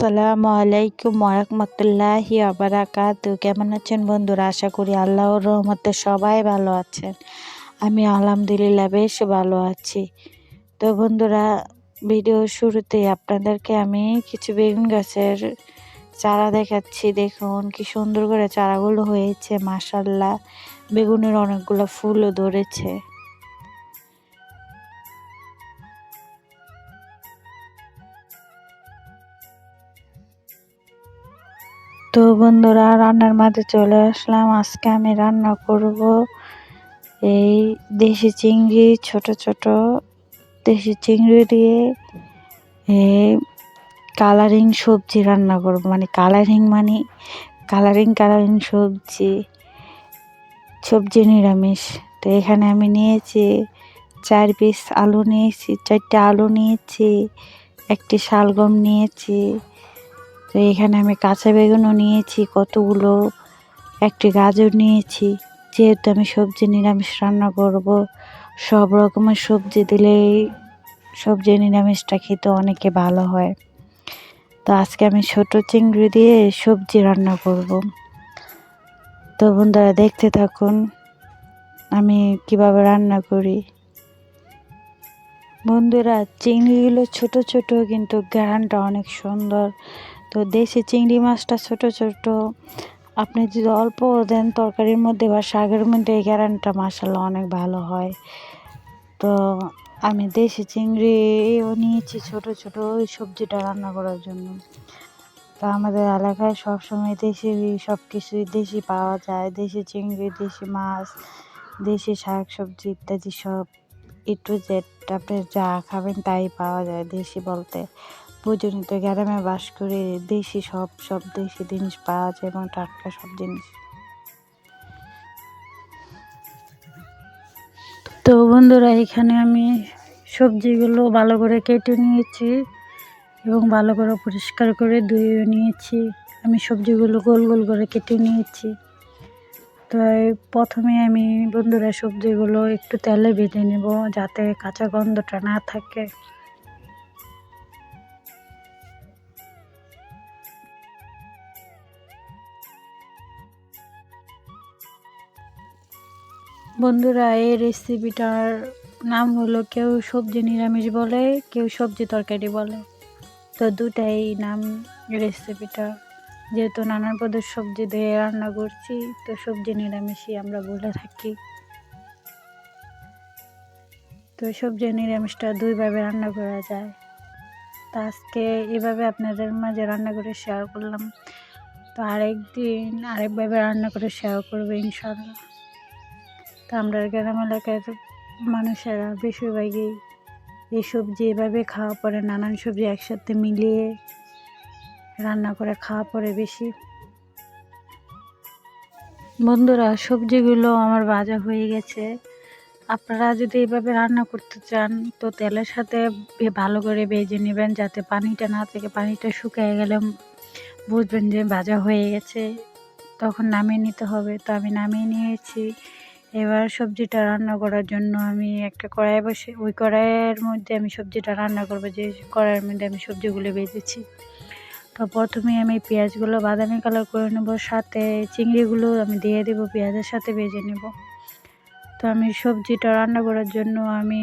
আসসালামু আলাইকুম ওয়ারাহমাতুল্লাহি ওয়াবারাকাতু। কেমন আছেন বন্ধুরা? আশা করি আল্লাহর রহমতে সবাই ভালো আছেন। আমি আলহামদুলিল্লাহ বেশ ভালো আছি। তো বন্ধুরা, ভিডিওর শুরুতে আপনাদেরকে আমি কিছু বেগুন গাছের চারা দেখাচ্ছি। দেখুন কি সুন্দর করে চারাগুলো হয়েছে, মাশাআল্লাহ। বেগুনের অনেকগুলো ফুলও ধরেছে। তো বন্ধুরা, রান্নার মাঝে চলে আসলাম। আজকে আমি রান্না করব এই দেশি চিংড়ি, ছোট ছোট দেশি চিংড়ি দিয়ে এই কালারিং সবজি রান্না করব। মানে কালারিং সবজি নিরামিষ। তো এখানে আমি নিয়েছি 4 পিস আলু নিয়েছি, 4টা আলু নিয়েছি, একটি শালগম নিয়েছি। তো এখানে আমি কাঁচা বেগুনও নিয়েছি কতগুলো, একটি গাজর নিয়েছি। যেহেতু আমি সবজি নিরামিষ রান্না করব, সব রকমের সবজি দিলেই সবজি নিরামিষটা খেতে অনেকে ভালো হয়। তো আজকে আমি ছোট চিংড়ি দিয়ে সবজি রান্না করব। তো বন্ধুরা, দেখতে থাকুন আমি কিভাবে রান্না করি। বন্ধুরা, চিংড়িগুলো ছোট ছোট, কিন্তু ঘ্রাণটা অনেক সুন্দর। তো দেশি চিংড়ি মাছটা ছোট ছোট, আপনি যদি অল্প দেন তরকারির মধ্যে বা শাকের মধ্যে, এই ঘ্রাণটা মাশাআল্লাহ অনেক ভালো হয়। তো আমি দেশি চিংড়িও নিয়েছি ছোট ছোট ওই সবজিটা রান্না করার জন্য। তো আমাদের এলাকায় সবসময় দেশি সব কিছুই দেশি পাওয়া যায়। দেশি চিংড়ি, দেশি মাছ, দেশি শাক সবজি ইত্যাদি সব A to Z আপনি যা খাবেন তাই পাওয়া যায়। দেশি বলতে প্রয়োজনীয়, গ্রামে বাস করে দেশি সব দেশি জিনিস পাওয়া যায় এবং টাটকা সব জিনিস। তো বন্ধুরা, এখানে আমি সবজিগুলো ভালো করে কেটে নিয়েছি এবং ভালো করে পরিষ্কার করে ধুয়ে নিয়েছি। আমি সবজিগুলো গোল গোল করে কেটে নিয়েছি। তো প্রথমে আমি বন্ধুরা সবজিগুলো একটু তেলে ভেজে নেব, যাতে কাঁচা গন্ধটা না থাকে। বন্ধুরা, এই রেসিপিটার নাম হলো, কেউ সবজি নিরামিষ বলে, কেউ সবজি তরকারি বলে। তো দুটাই নাম রেসিপিটা। যেহেতু নানান পদের সবজি দিয়ে রান্না করছি, তো সবজি নিরামিষই আমরা বলে থাকি। তো সবজি নিরামিষটা দুইভাবে রান্না করা যায়। তো আজকে এভাবে আপনাদের মাঝে রান্না করে শেয়ার করলাম। তো আরেকদিন আরেকভাবে রান্না করে শেয়ার করবো ইনশাআল্লাহ। তো আমরা গ্রাম এলাকার মানুষেরা বেশিরভাগই এই সবজি এভাবে খাওয়া পরে, নানান সবজি একসাথে মিলিয়ে রান্না করে খাওয়া পরে বেশি। বন্ধুরা, সবজিগুলো আমার ভাজা হয়ে গেছে। আপনারা যদি এভাবে রান্না করতে চান, তো তেলের সাথে ভালো করে ভেজে নেবেন, যাতে পানিটা না থাকে। পানিটা শুকিয়ে গেলে বুঝবেন যে ভাজা হয়ে গেছে, তখন নামিয়ে নিতে হবে। তো আমি নামিয়ে নিয়েছি। এবার সবজিটা রান্না করার জন্য আমি একটা কড়াই বসে, ওই কড়াইয়ের মধ্যে আমি সবজিটা রান্না করবো, যে কড়াইয়ের মধ্যে আমি সবজিগুলো ভেজেছি। তো প্রথমে আমি পেঁয়াজগুলো বাদামি কালার করে নেব, সাথে চিংড়িগুলো আমি দিয়ে দেবো, পেঁয়াজের সাথে ভেজে নেব। তো আমি সবজিটা রান্না করার জন্য আমি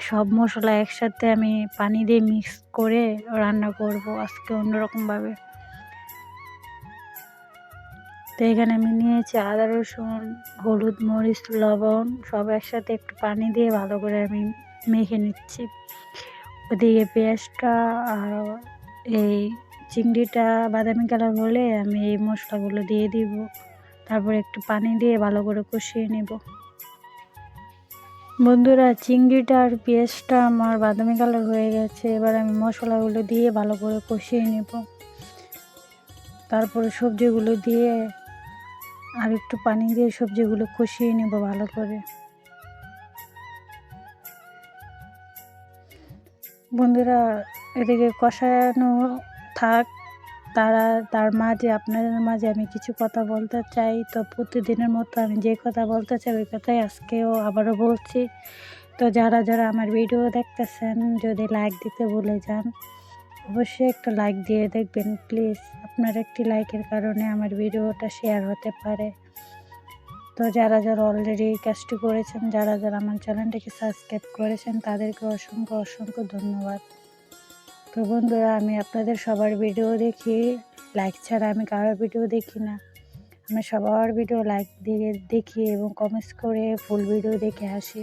সব মশলা একসাথে আমি পানি দিয়ে মিক্স করে রান্না করব আজকে অন্যরকমভাবে। তো এখানে আমি নিয়েছি আদা, রসুন, হলুদ, মরিচ, লবণ সব একসাথে একটু পানি দিয়ে ভালো করে আমি মেখে নিচ্ছি। ওদিকে পেঁয়াজটা আর এই চিংড়িটা বাদামি কালার হলে আমি এই মশলাগুলো দিয়ে দিব। তারপর একটু পানি দিয়ে ভালো করে কষিয়ে নেব। বন্ধুরা, চিংড়িটা আর পেঁয়াজটা আমার বাদামি কালার হয়ে গেছে। এবার আমি মশলাগুলো দিয়ে ভালো করে কষিয়ে নেব। তারপরে সবজিগুলো দিয়ে আর একটু পানি দিয়ে সবজিগুলো কষিয়ে নেব ভালো করে। বন্ধুরা, এদিকে কষানো থাক, তার মাঝে আপনাদের মাঝে আমি কিছু কথা বলতে চাই। তো প্রতিদিনের মতো আমি যে কথা বলতে চাই ওই কথাই আজকেও আবারও বলছি। তো যারা যারা আমার ভিডিও দেখতেছেন, যদি লাইক দিতে ভুলে যান, অবশ্যই একটা লাইক দিয়ে দেখবেন প্লিজ। আপনার একটি লাইকের কারণে আমার ভিডিওটা শেয়ার হতে পারে। তো যারা যারা অলরেডি এই কাজটি করেছেন, যারা যারা আমার চ্যানেলটিকে সাবস্ক্রাইব করেছেন, তাদেরকে অসংখ্য অসংখ্য ধন্যবাদ। তো বন্ধুরা, আমি আপনাদের সবার ভিডিও দেখি, লাইক ছাড়া আমি কারোর ভিডিও দেখি না। আমি সবার ভিডিও লাইক দিয়ে দেখি এবং কমেন্টস করে ফুল ভিডিও দেখে আসি।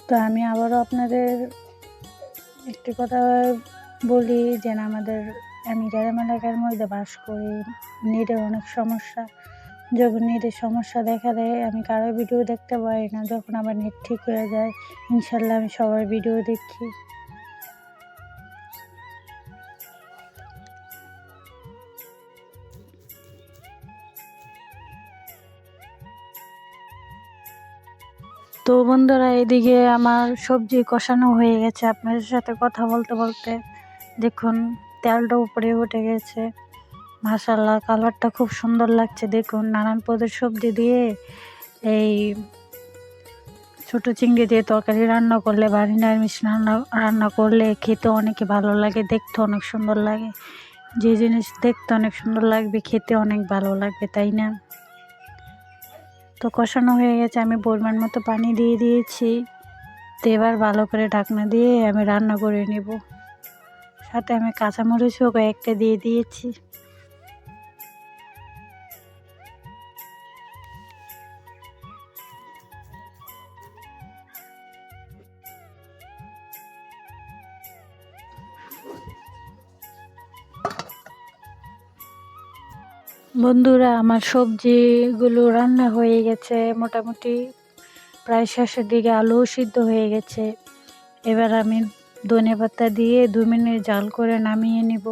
তো আমি আবারও আপনাদের একটি কথা বলি যে আমি গ্রাম এলাকার মধ্যে বাস করি, নেটের অনেক সমস্যা। যখন নেটের সমস্যা দেখা দেয় আমি কারোর ভিডিও দেখতে পারি না। যখন আবার নেট ঠিক হয়ে যায় ইনশাল্লাহ আমি সবার ভিডিও দেখি। তো বন্ধুরা, এদিকে আমার সবজি কষানো হয়ে গেছে। আপনাদের সাথে কথা বলতে বলতে দেখুন তেলটা উপরে উঠে গেছে। মাশাআল্লাহ, কালারটা খুব সুন্দর লাগছে। দেখুন নানান পদের সবজি দিয়ে এই ছোট চিংড়ি দিয়ে তরকারি রান্না করলে বা নিরামিষ রান্না করলে খেতে অনেক ভালো লাগে, দেখতে অনেক সুন্দর লাগে। যে জিনিস দেখতে অনেক সুন্দর লাগবে খেতে অনেক ভালো লাগবে, তাই না? তো কষানো হয়ে গেছে, আমি পরিমাণ মতো পানি দিয়ে দিয়েছি। তো এবার ভালো করে ঢাকনা দিয়ে আমি রান্না করে নেব। সাথে আমি কাঁচামরিচও কয়েকটা দিয়ে দিয়েছি। বন্ধুরা, আমার সবজিগুলো রান্না হয়ে গেছে, মোটামুটি প্রায় শেষের দিকে। আলুও সিদ্ধ হয়ে গেছে। এবার আমি ধনেপাতা দিয়ে 2 মিনিট জাল করে নামিয়ে নিব।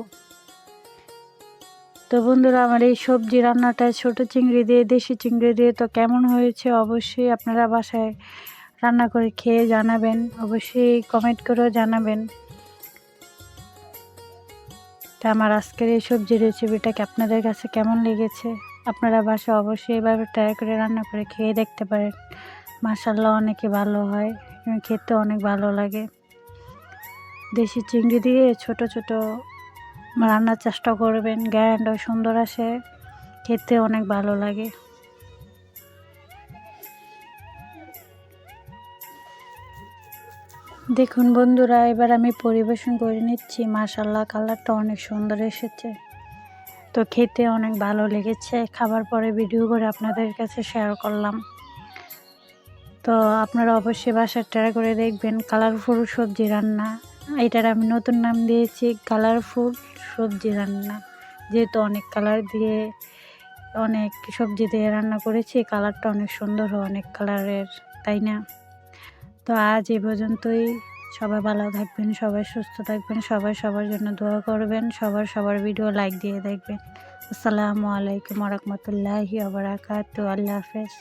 তো বন্ধুরা, আমার এই সবজি রান্নাটা ছোট চিংড়ি দিয়ে, দেশি চিংড়ি দিয়ে তো কেমন হয়েছে অবশ্যই আপনারা বাসায় রান্না করে খেয়ে জানাবেন, অবশ্যই কমেন্ট করেও জানাবেন। তা আমার আজকের এই সবজি রেসিপিটাকে আপনাদের কাছে কেমন লেগেছে? আপনারা বাসায় অবশ্যই এভাবে ট্রাই করে রান্না করে খেয়ে দেখতে পারেন। মাশাআল্লাহ, অনেকই ভালো হয় এবং খেতে অনেক ভালো লাগে। দেশি চিংড়ি দিয়ে ছোট ছোট রান্নার চেষ্টা করবেন, গ্যারান্টিও সুন্দর আসে, খেতে অনেক ভালো লাগে। দেখুন বন্ধুরা, এবার আমি পরিবেশন করে নিচ্ছি। মাশাআল্লাহ, কালারটা অনেক সুন্দর এসেছে। তো খেতে অনেক ভালো লেগেছে। খাবার পরে ভিডিও করে আপনাদের কাছে শেয়ার করলাম। তো আপনারা অবশ্যই বাসায় ট্রাই করে দেখবেন কালারফুল সবজি রান্না। এটার আমি নতুন নাম দিয়েছি কালারফুল সবজি রান্না, যেহেতু অনেক কালার দিয়ে অনেক সবজি দিয়ে রান্না করেছি, কালারটা অনেক সুন্দর হয়, অনেক কালারের, তাই না? তো আজ এই পর্যন্তই। সবাই ভালো থাকবেন, সবাই সুস্থ থাকবেন, সবাই সবার জন্য দোয়া করবেন, সবার ভিডিও লাইক দিয়ে দেখবেন। আসসালামু আলাইকুম ওয়া রাহমাতুল্লাহি ওয়া বারাকাতুহু। আল্লাহ হাফেজ।